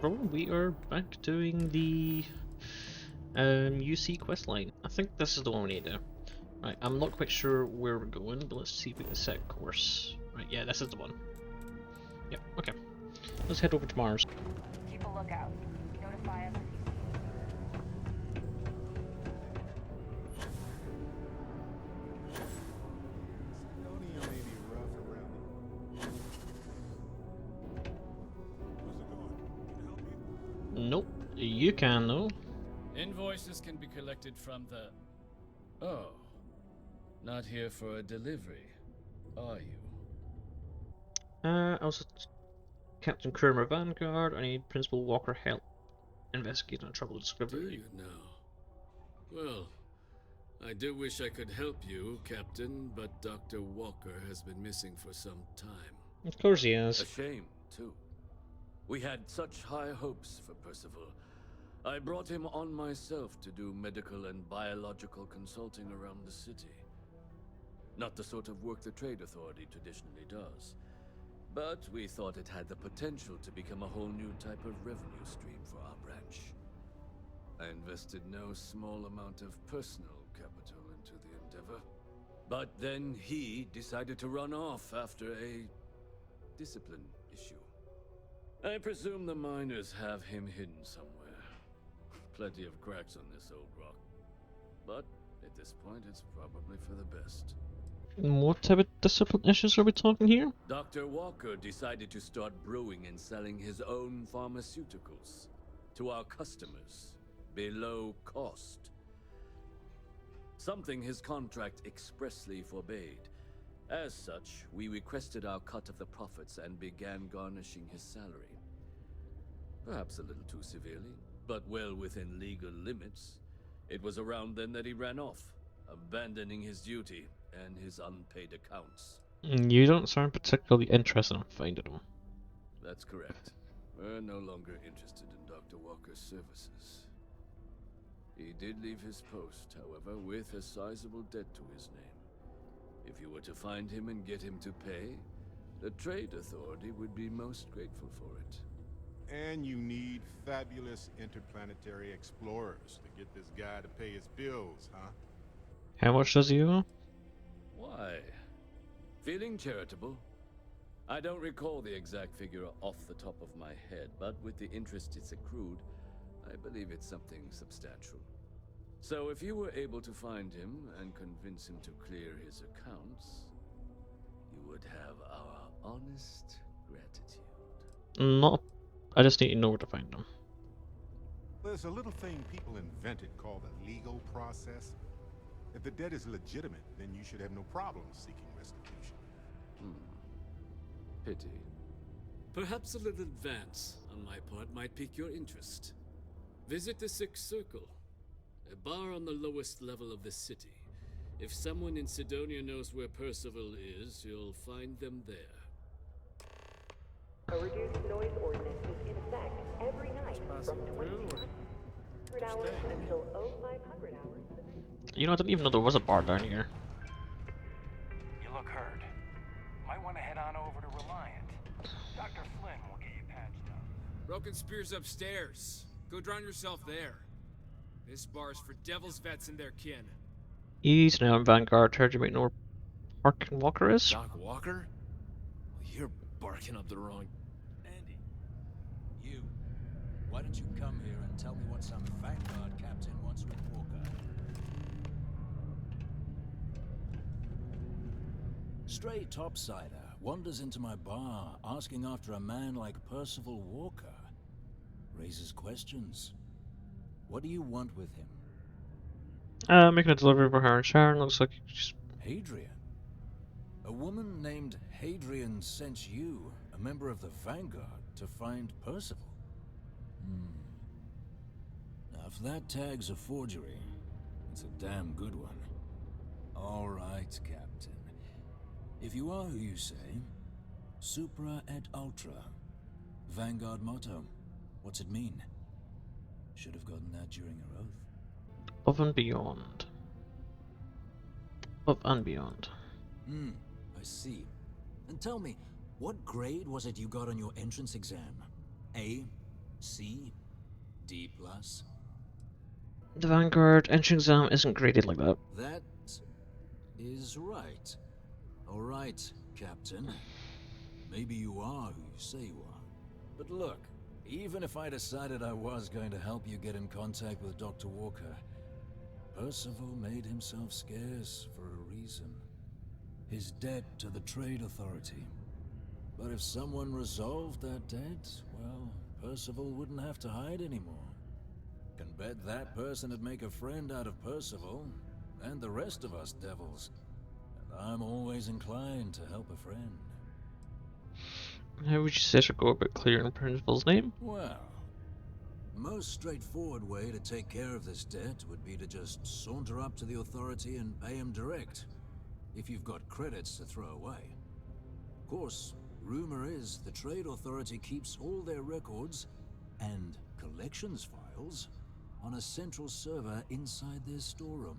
problem. We are back doing the UC quest line. I think this is the one we need to do. Right, I'm not quite sure where we're going, but let's see if we can set course. Right, yeah, this is the one. Yep, okay. Let's head over to Mars. Keep a lookout. Notify us if Nope, you can though. Invoices can be collected from the... Oh. Not here for a delivery, are you? I was Captain Kramer Vanguard. I need Principal Walker help investigating a troubled discovery. Do you now? Well, I do wish I could help you, Captain, but Dr. Walker has been missing for some time. Of course he is. A shame, too. We had such high hopes for Percival. I brought him on myself to do medical and biological consulting around the city. Not the sort of work the Trade Authority traditionally does. But we thought it had the potential to become a whole new type of revenue stream for our branch. I invested no small amount of personal capital into the endeavor. But then he decided to run off after a discipline issue. I presume the miners have him hidden somewhere. Plenty of cracks on this old rock. But at this point, it's probably for the best. What type of discipline issues are we talking here? Dr. Walker decided to start brewing and selling his own pharmaceuticals to our customers below cost. Something his contract expressly forbade. As such, we requested our cut of the profits and began garnishing his salary. Perhaps a little too severely, but well within legal limits. It was around then that he ran off, abandoning his duty and his unpaid accounts. You don't sound particularly interested in finding him. That's correct. We're no longer interested in Dr. Walker's services. He did leave his post, however, with a sizable debt to his name. If you were to find him and get him to pay, the Trade Authority would be most grateful for it. And you need fabulous interplanetary explorers to get this guy to pay his bills, huh? How much does he owe? Why? Feeling charitable? I don't recall the exact figure off the top of my head, but with the interest it's accrued, I believe it's something substantial. So if you were able to find him and convince him to clear his accounts, you would have our honest gratitude. Not. I just need to know where to find him. There's a little thing people invented called a legal process. If the debt is legitimate, then you should have no problem seeking restitution. Pity. Perhaps a little advance on my part might pique your interest. Visit the Sixth Circle, a bar on the lowest level of the city. If someone in Sidonia knows where Percival is, you'll find them there. a reduced noise ordinance is in effect every night from 2200 hours until 0500 hours. You know, I didn't even know there was a bar down here. You look hurt. Might want to head on over to Reliant. Dr. Flynn will get you patched up. Broken Spear's upstairs. Go drown yourself there. This bar's for Devil's Vets and their kin. Easy now, Vanguard. Heard you might know where Parkin Walker is? Doc Walker? Well, you're barking up the wrong... Andy, you. Why don't you come here and tell me what some Vanguard captain wants with Walker? Stray topsider wanders into my bar asking after a man like Percival Walker. Raises questions. What do you want with him? Making a delivery for her and Sharon. Looks like she's... Hadrian? A woman named Hadrian sent you, a member of the Vanguard, to find Percival. Now, if that tag's a forgery, it's a damn good one. All right, Captain. If you are who you say, Supra et Ultra. Vanguard motto. What's it mean? Should have gotten that during your oath. Above and beyond. Above and beyond. I see. And tell me, what grade was it you got on your entrance exam? A, C? D+? The Vanguard entrance exam isn't graded like that. That is right. Alright, Captain. Maybe you are who you say you are. But look, even if I decided I was going to help you get in contact with Dr. Walker, Percival made himself scarce for a reason. His debt to the Trade Authority. But if someone resolved that debt, well, Percival wouldn't have to hide anymore. Can bet that person would make a friend out of Percival, and the rest of us devils. And I'm always inclined to help a friend. How would you say to go about clearing Principal's name? Well, the most straightforward way to take care of this debt would be to just saunter up to the Authority and pay him direct, if you've got credits to throw away. Of course, rumor is the Trade Authority keeps all their records and collections files on a central server inside their storeroom.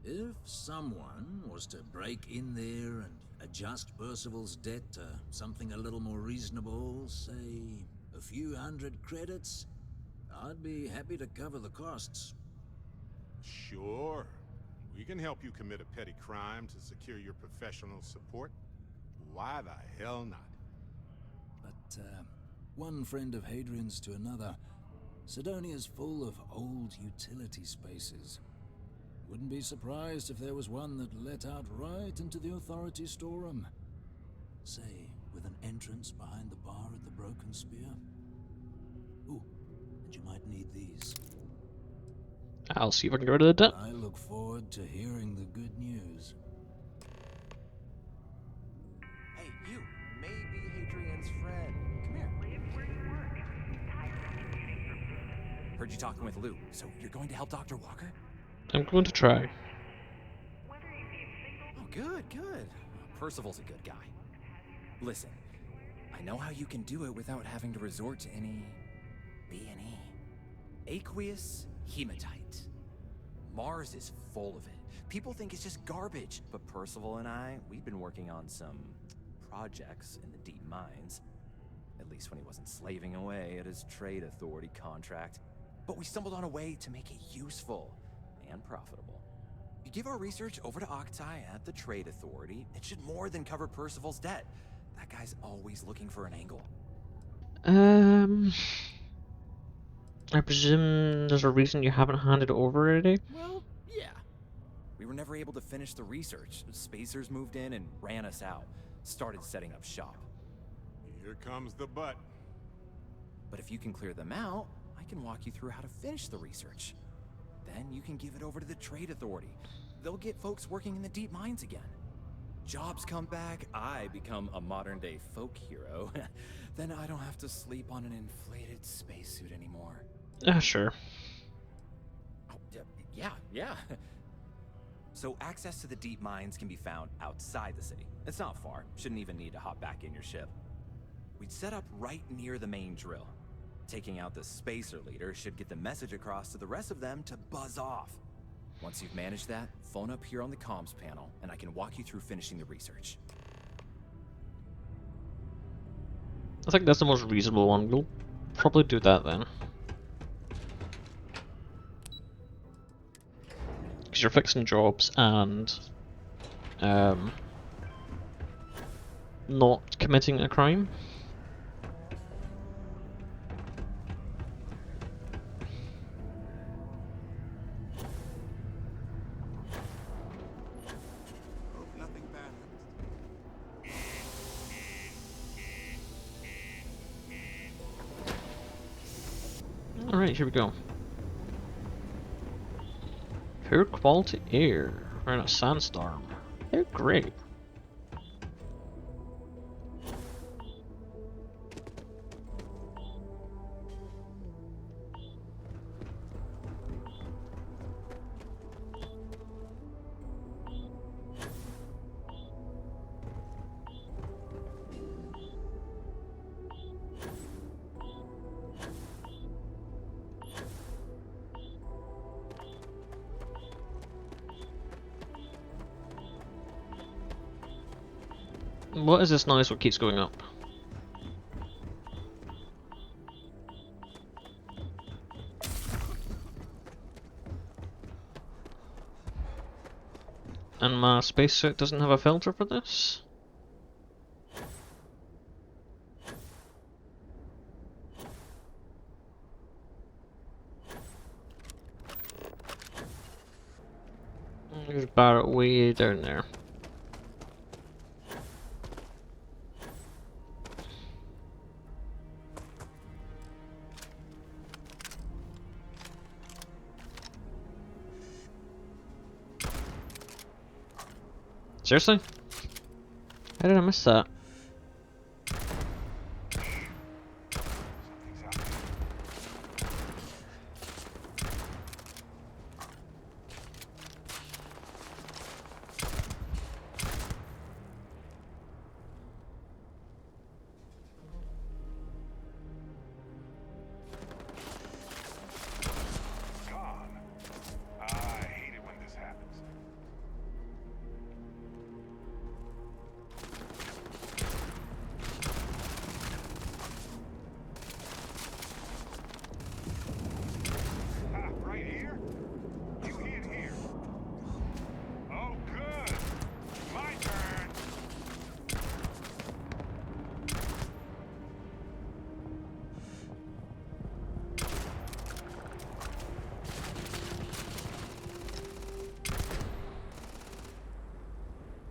If someone was to break in there and adjust Percival's debt to something a little more reasonable, say a few hundred credits, I'd be happy to cover the costs. Sure. We can help you commit a petty crime to secure your professional support. Why the hell not? But, one friend of Hadrian's to another, Sidonia's full of old utility spaces. Wouldn't be surprised if there was one that let out right into the Authority storeroom. Say, with an entrance behind the bar at the Broken Spear. Ooh, and you might need these. I'll see if I can get rid of the debt. I look forward to hearing the good news. Hey, you may be Hadrian's friend. Come here. Heard you talking with Lou, so you're going to help Dr. Walker? I'm going to try. Oh, good, good. Percival's a good guy. Listen, I know how you can do it without having to resort to any B&E. Aqueous hematite. Mars is full of it. People think it's just garbage, but Percival and I, we've been working on some projects in the deep mines. At least when he wasn't slaving away at his Trade Authority contract. But we stumbled on a way to make it useful and profitable. You give our research over to Octai at the Trade Authority, it should more than cover Percival's debt. That guy's always looking for an angle. I presume there's a reason you haven't handed it over already? Well, yeah. We were never able to finish the research. The Spacers moved in and ran us out. Started setting up shop. Here comes the butt. But if you can clear them out, I can walk you through how to finish the research. Then you can give it over to the Trade Authority. They'll get folks working in the deep mines again. Jobs come back, I become a modern-day folk hero. Then I don't have to sleep on an inflated spacesuit anymore. Sure. Oh, yeah. So access to the deep mines can be found outside the city. It's not far. Shouldn't even need to hop back in your ship. We'd set up right near the main drill. Taking out the spacer leader should get the message across to the rest of them to buzz off. Once you've managed that, phone up here on the comms panel, and I can walk you through finishing the research. I think that's the most reasonable one. We'll probably do that then. Because you're fixing jobs and not committing a crime. Alright, here we go. Pure quality air. We're in a sandstorm. They're great. What is this noise what keeps going up? And my spacesuit doesn't have a filter for this? There's Barrett way down there. Seriously? How did I miss that?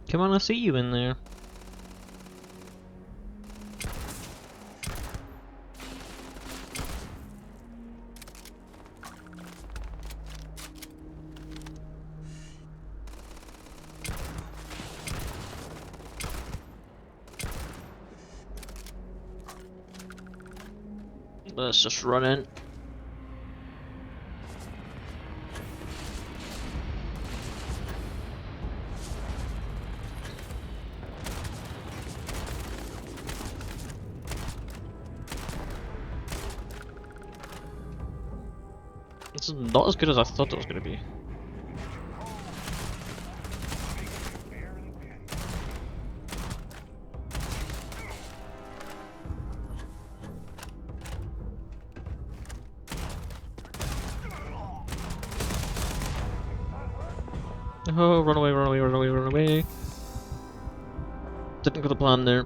Come on, I see you in there. Let's just run in. This is not as good as I thought it was going to be. Oh, run away, run away, run away, run away. Didn't go to plan there.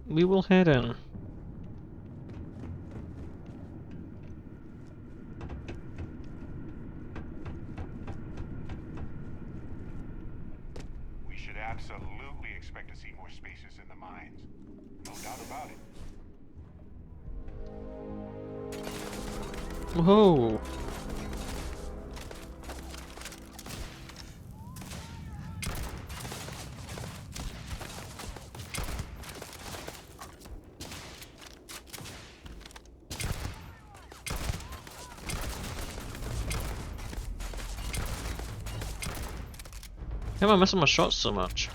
We will head in. We should absolutely expect to see more spaces in the mines. No doubt about it. Whoa! How am I missing my shots so much?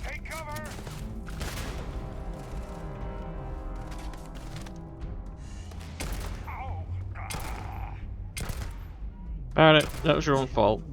Take cover! Alright, that was your own fault.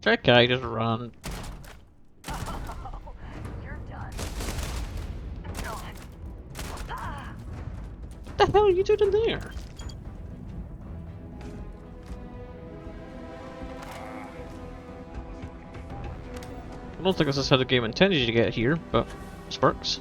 That guy just ran. You're done. What the hell are you doing there? I don't think this is how the game intended you to get here, but sparks.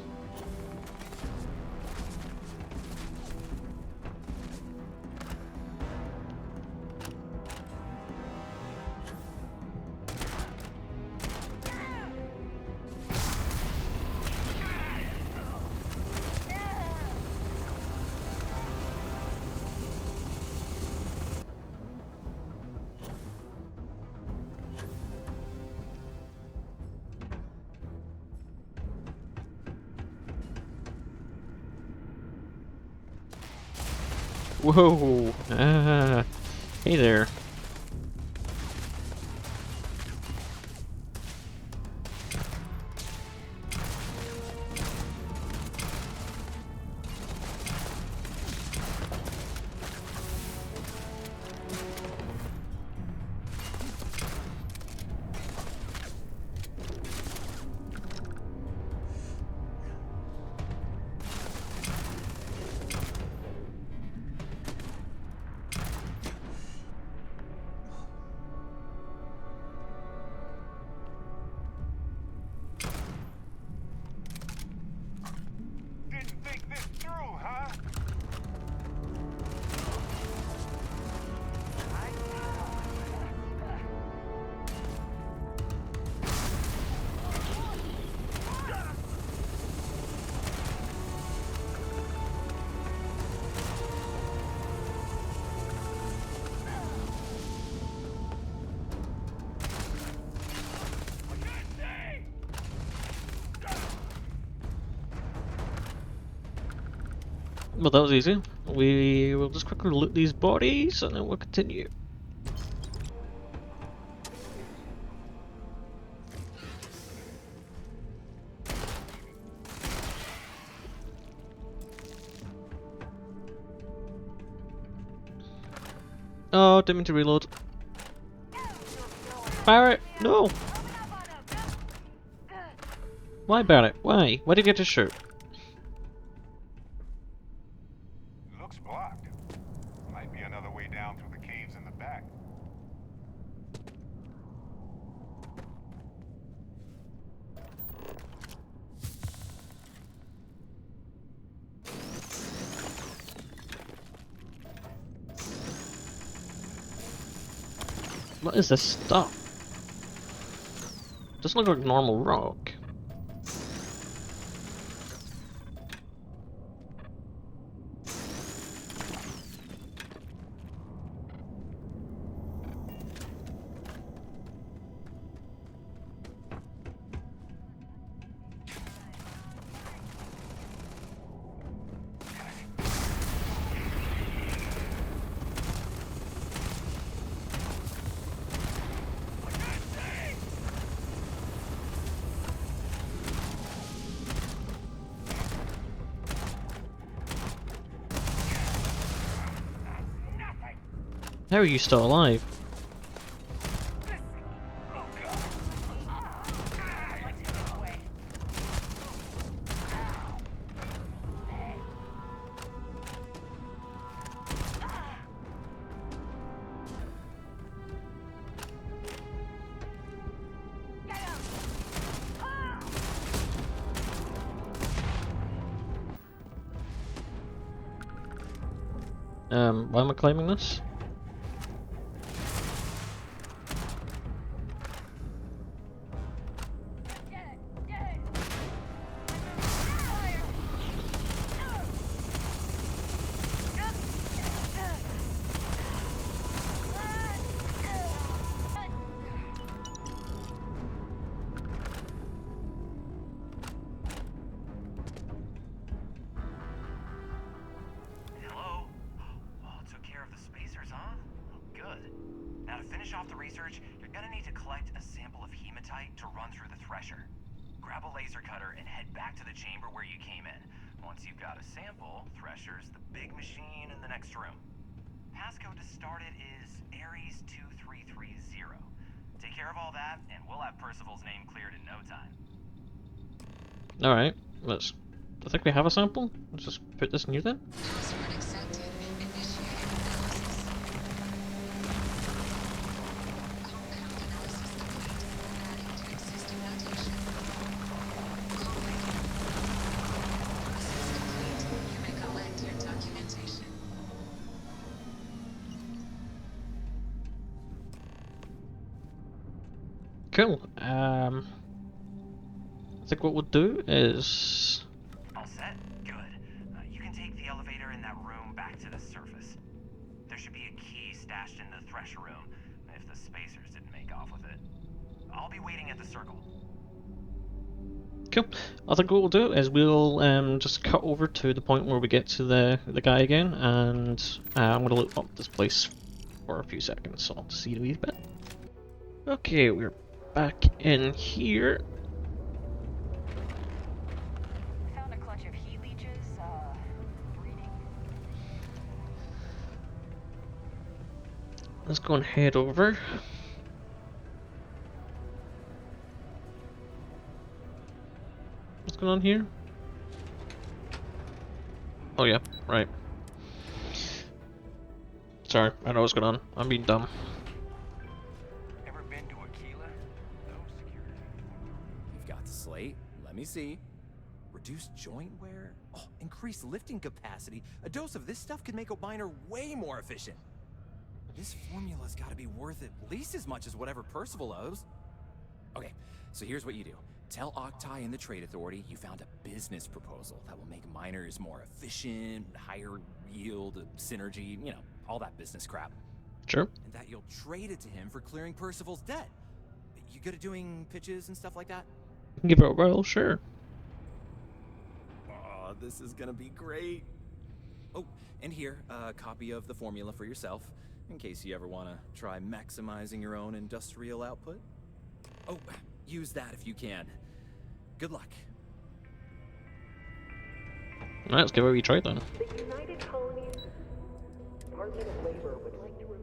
Whoa! Hey there. Didn't think this through, huh? Well, that was easy. We will just quickly loot these bodies and then we'll continue. Oh, didn't mean to reload. Barrett, no! Why Barrett? Why? Why did you get to shoot? Looks blocked. Might be another way down through the caves in the back. What is this stuff? Doesn't look like normal rock. How are you still alive? Why am I claiming this? Now, to finish off the research, you're gonna need to collect a sample of hematite to run through the thresher. Grab a laser cutter and head back to the chamber where you came in. Once you've got a sample, thresher's the big machine in the next room. Passcode to start it is Ares 2330. Take care of all that, and we'll have Percival's name cleared in no time. Alright, let's... I think we have a sample. Let's just put this in here then. Cool. I think what we'll do is... All set? Good. You can take the elevator in that room back to the surface. There should be a key stashed in the thresher room, if the spacers didn't make off with it. I'll be waiting at the circle. Cool. I think what we'll do is we'll just cut over to the point where we get to the guy again, and I'm going to look up this place for a few seconds, so I'll see you in a wee bit. Okay, we're back in here. Found a clutch of heat leeches, breeding. Let's go and head over. What's going on here? Oh yeah, right. Sorry, I know what's going on. I'm being dumb. Ever been to Aquila? No security. You've got the slate. Let me see. Reduced joint wear? Oh, increased lifting capacity. A dose of this stuff could make a miner way more efficient. This formula's gotta be worth at least as much as whatever Percival owes. Okay, so here's what you do. Tell Octai and the Trade Authority you found a business proposal that will make miners more efficient, higher yield, synergy, you know, all that business crap. Sure. And that you'll trade it to him for clearing Percival's debt. You good at doing pitches and stuff like that? Give it a whirl, sure. Oh, this is gonna be great. Oh, and here, a copy of the formula for yourself, in case you ever want to try maximizing your own industrial output. Oh, use that if you can. Good luck. Alright, let's give it a wee try then. The United Colonies Department of Labor would like to remind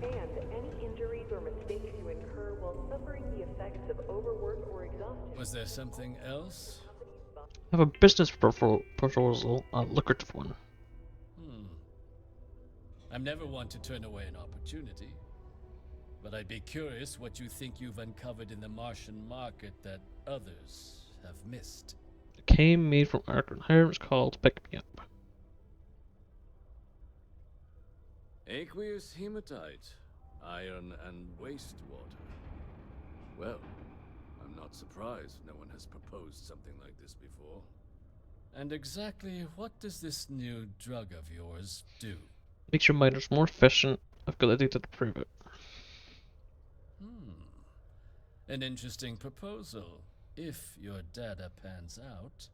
you. And any injuries or mistakes you incur while suffering the effects of overwork or exhaustion. Was there something else? I have a business proposal, a lucrative one. I'm never one to turn away an opportunity, but I'd be curious what you think you've uncovered in the Martian market that others have missed. It came made from Argon Iron. It's called Pick Me Up. Aqueous hematite, iron and wastewater. Well, I'm not surprised no one has proposed something like this before. And exactly what does this new drug of yours do? Makes your miners more efficient. I've got the data to prove it. An interesting proposal, if your data pans out.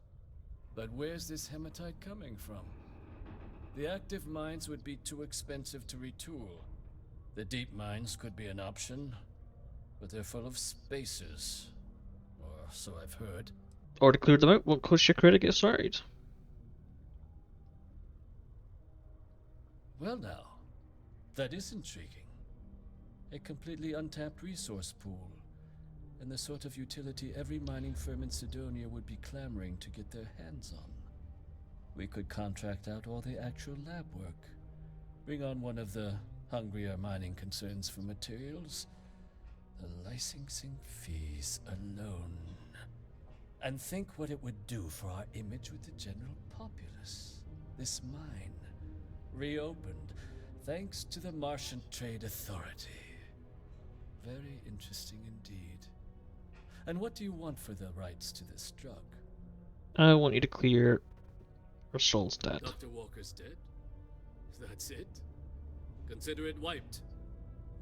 But where's this hematite coming from? The active mines would be too expensive to retool. The deep mines could be an option, but they're full of spacers. Or so I've heard. Or to clear them out, won't cost you credit to get started. Well now, that is intriguing. A completely untapped resource pool, and the sort of utility every mining firm in Sidonia would be clamoring to get their hands on. We could contract out all the actual lab work, bring on one of the hungrier mining concerns for materials, the licensing fees alone. And think what it would do for our image with the general populace. This mine, reopened thanks to the Martian Trade Authority. Very interesting indeed. And what do you want for the rights to this drug? I want you to clear Rasol's debt. Dr. Walker's dead? That's it? Consider it wiped.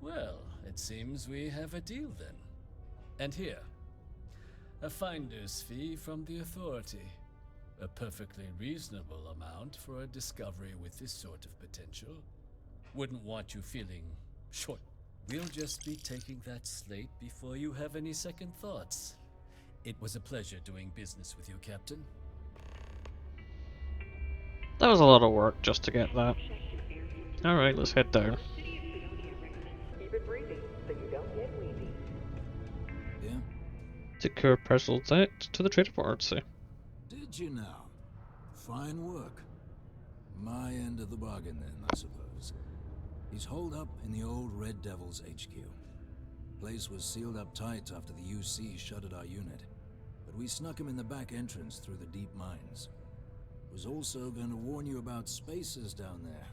Well, it seems we have a deal then. And here, a finder's fee from the Authority. A perfectly reasonable amount for a discovery with this sort of potential. Wouldn't want you feeling short. We'll just be taking that slate before you have any second thoughts. It was a pleasure doing business with you, Captain. That was a lot of work just to get that. Alright, let's head down. Keep it breezy, so you don't get wheezy. Yeah? Secure personal debt to the Trader for Artsy. Did you now? Fine work. My end of the bargain then, I suppose. He's holed up in the old Red Devil's HQ. Place was sealed up tight after the UC shuttered our unit, but we snuck him in the back entrance through the deep mines. Was also going to warn you about spacers down there.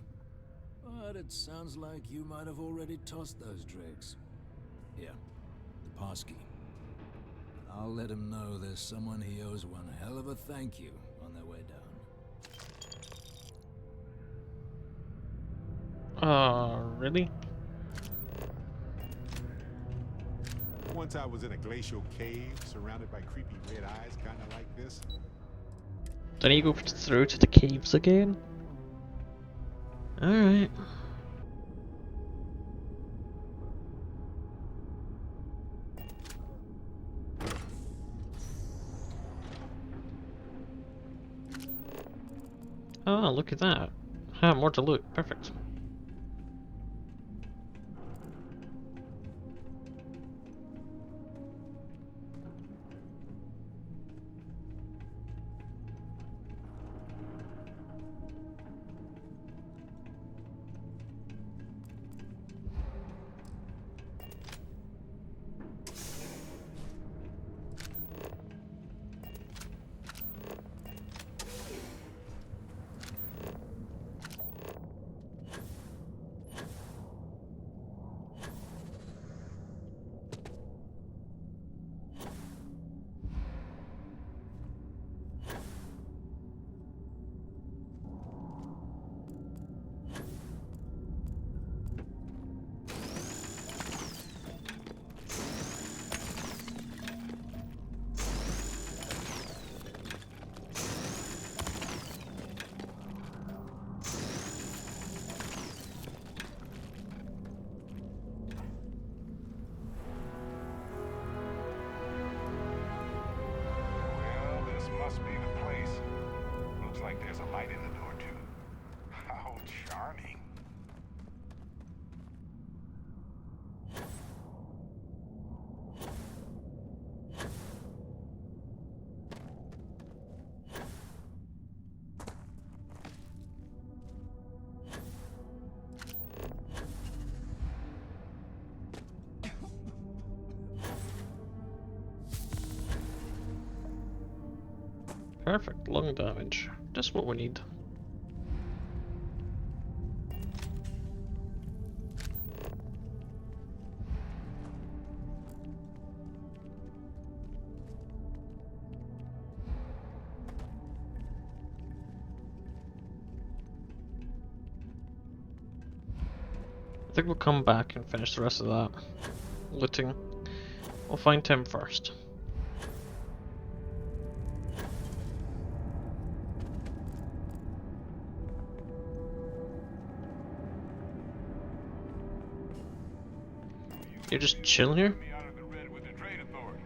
But it sounds like you might have already tossed those dregs. Here, the passkey. I'll let him know there's someone he owes one hell of a thank you on their way down. Really? Once I was in a glacial cave, surrounded by creepy red eyes, kinda like this. Then you go through to the caves again? Alright. Oh, look at that. Ah, more to loot. Perfect. Well, this must be the place. Looks like there's a light in the door, too. How charming. Perfect, lung damage. Just what we need. I think we'll come back and finish the rest of that looting. We'll find Tim first. You're just chilling here? Me out of the red with the trade authority.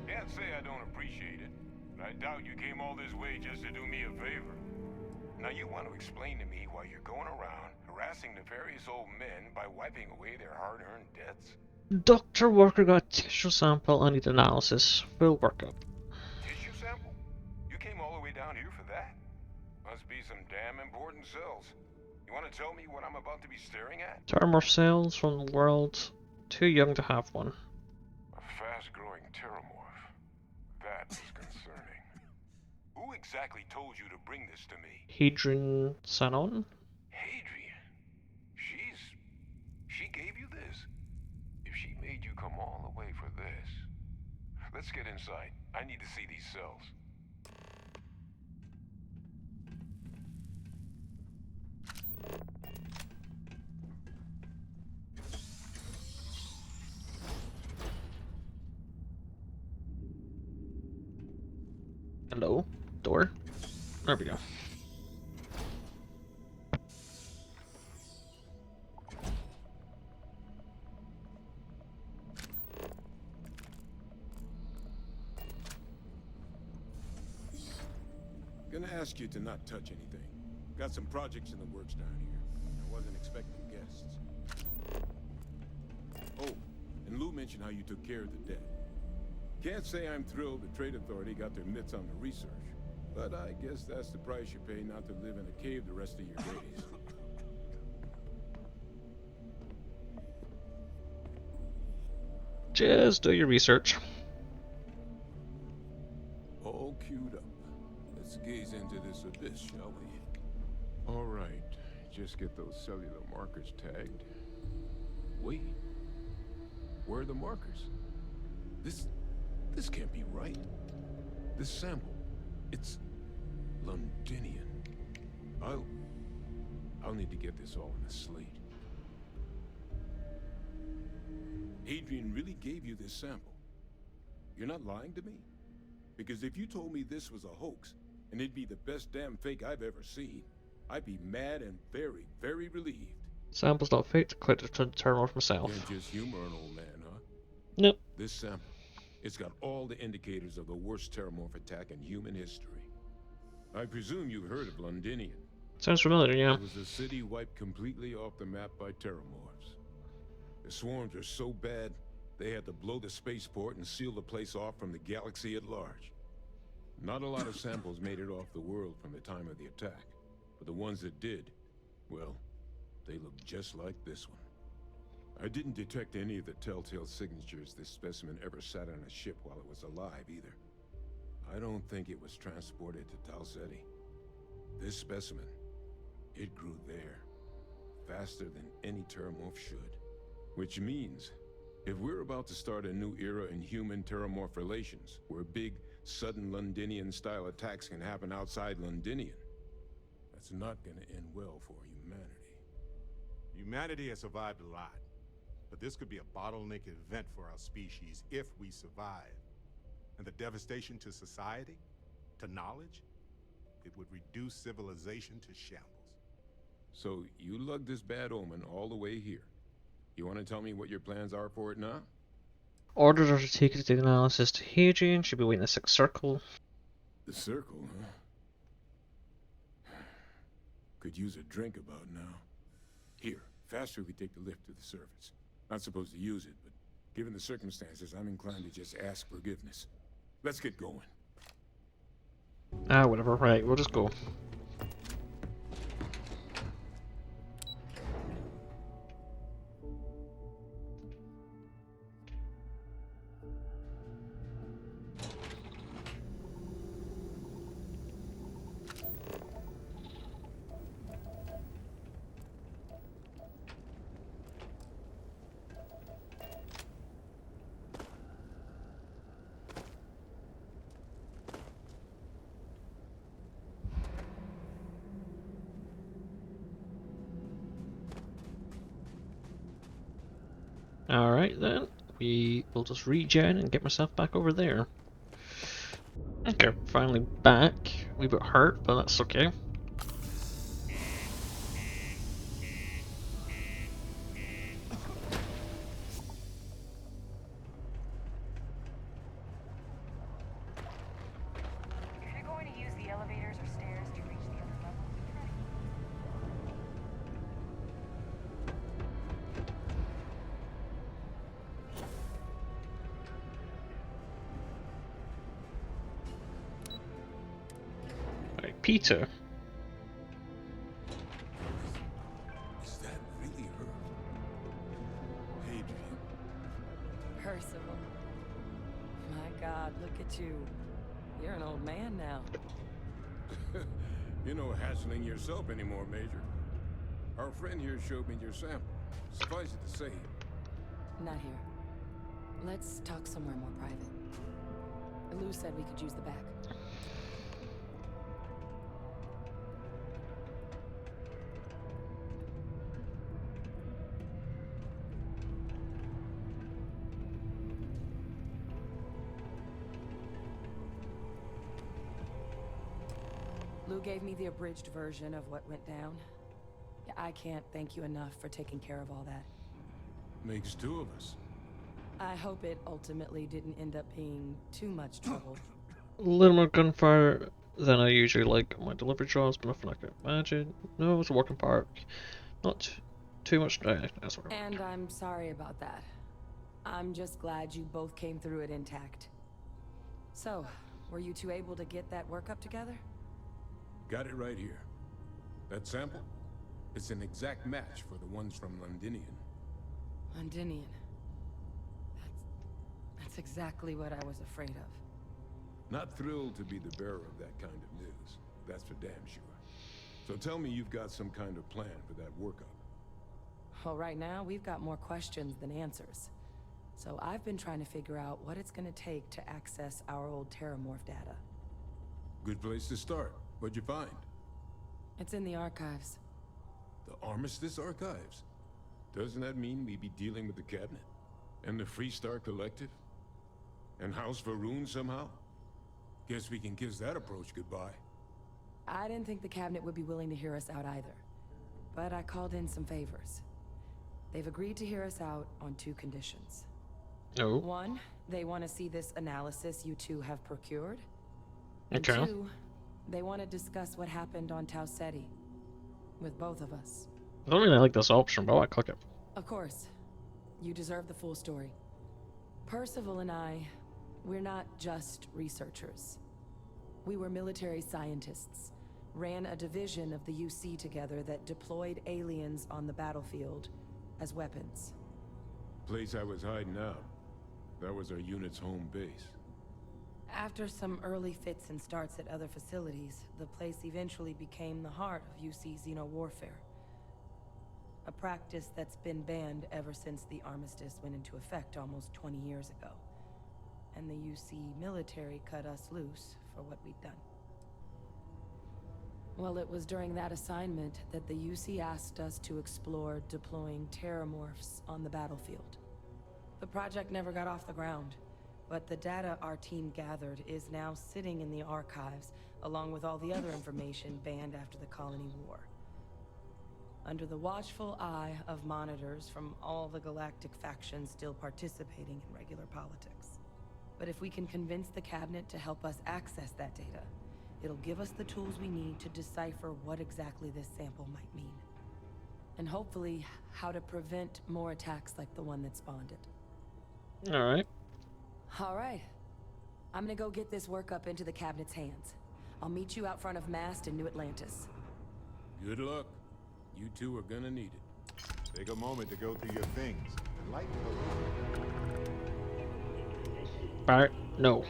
Can't say I don't appreciate it, but I doubt you came all this way just to do me a favor. Now you want to explain to me why you're going around harassing nefarious old men by wiping away their hard-earned debts? Dr. Walker got tissue sample and need analysis. Full workup. Tissue sample? You came all the way down here for that? Must be some damn important cells. You want to tell me what I'm about to be staring at? Termorph cells from the world. Too young to have one. A fast-growing pteromorph. That was concerning. Who exactly told you to bring this to me? Hadrian Sanon? Hadrian? She gave you this? If she made you come all the way for this... Let's get inside. I need to see these cells. Hello? Door? There we go. Gonna ask you to not touch anything. Got some projects in the works down here. I wasn't expecting guests. Oh, and Lou mentioned how you took care of the dead. Can't say I'm thrilled the Trade Authority got their mitts on the research, but I guess that's the price you pay not to live in a cave the rest of your days. Just do your research. All queued up. Let's gaze into this abyss, shall we? All right, just get those cellular markers tagged. Wait, where are the markers? This can't be right. This sample, it's Londinian. I'll need to get this all in a slate. Adrian really gave you this sample. You're not lying to me? Because if you told me this was a hoax, and it'd be the best damn fake I've ever seen, I'd be mad and very, very relieved. Sample's not fake, quite to turn off myself. Can't just humor an old man, huh? Nope. This sample, it's got all the indicators of the worst terramorph attack in human history. I presume you've heard of Londinian. Sounds familiar, yeah. It was a city wiped completely off the map by terramorphs. The swarms were so bad, they had to blow the spaceport and seal the place off from the galaxy at large. Not a lot of samples made it off the world from the time of the attack, but the ones that did, well, they looked just like this one. I didn't detect any of the telltale signatures this specimen ever sat on a ship while it was alive, either. I don't think it was transported to Tau Ceti. This specimen, it grew there, faster than any terramorph should. Which means, if we're about to start a new era in human-terramorph relations, where big, sudden Londinian-style attacks can happen outside Londinian, that's not gonna end well for humanity. Humanity has survived a lot, but this could be a bottleneck event for our species if we survive. And the devastation to society, to knowledge, it would reduce civilization to shambles. So you lugged this bad omen all the way here. You want to tell me what your plans are for it now? Ordered her to take it to the analysis to Hadrian. Should be waiting in the 6th circle. The circle, huh? Could use a drink about now. Here, faster we take the lift to the surface. Not supposed to use it, but given the circumstances, I'm inclined to just ask forgiveness. Let's get going. Ah, whatever. Right, we'll just go. Alright then, we will just regen and get myself back over there. Okay, finally back. A wee bit hurt, but that's okay. If you're going to use the elevators or stairs to reach the other level, be ready. Alright, Peter. Is that really her? Adrian. Percival. My God, look at you. You're an old man now. You're no hassling yourself anymore, Major. Our friend here showed me your sample. Suffice it to say, Not here. Let's talk somewhere more private. Lou said we could use the back. Lou gave me the abridged version of what went down. I can't thank you enough for taking care of all that. makes two of us. I hope it ultimately didn't end up being too much trouble. A little more gunfire than I usually like my delivery jobs, but nothing I can imagine. No, it's a working park. Not too much. That's what And I'm sorry about that. I'm just glad you both came through it intact. So, were you two able to get that workup together? Got it right here. That sample? It's an exact match for the ones from Londinian. Londinian. That's exactly what I was afraid of. Not thrilled to be the bearer of that kind of news. That's for damn sure. So tell me you've got some kind of plan for that workup. Well, right now, we've got more questions than answers. So I've been trying to figure out what it's gonna take to access our old Terramorph data. Good place to start. What'd you find? It's in the archives. The Armistice Archives? Doesn't that mean we'd be dealing with the Cabinet? And the Freestar Collective? And House Varun somehow? Guess we can kiss that approach goodbye. I didn't think the Cabinet would be willing to hear us out either. But I called in some favors. They've agreed to hear us out on 2 conditions. Oh. 1, they want to see this analysis you two have procured. Okay. And 2, they want to discuss what happened on Tau Ceti. With both of us. I don't really like this option, but I click it. Of course. You deserve the full story. Percival and I, we're not just researchers. We were military scientists, ran a division of the UC together that deployed aliens on the battlefield as weapons. Place I was hiding out. That was our unit's home base. After some early fits and starts at other facilities, the place eventually became the heart of UC xeno-warfare. A practice that's been banned ever since the armistice went into effect almost 20 years ago. And the UC military cut us loose for what we'd done. Well, it was during that assignment that the UC asked us to explore deploying terramorphs on the battlefield. The project never got off the ground, but the data our team gathered is now sitting in the archives, along with all the other information banned after the Colony War. Under the watchful eye of monitors from all the galactic factions still participating in regular politics. But if we can convince the Cabinet to help us access that data, it'll give us the tools we need to decipher what exactly this sample might mean. And hopefully, how to prevent more attacks like the one that spawned it. Alright. Alright. I'm gonna go get this work up into the Cabinet's hands. I'll meet you out front of Mast in New Atlantis. Good luck. You two are gonna need it. Take a moment to go through your things and lighten the load. Alright, no.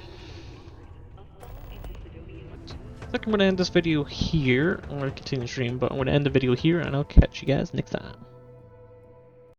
I think I'm going to end this video here. I'm going to continue the stream, but I'm going to end the video here, and I'll catch you guys next time.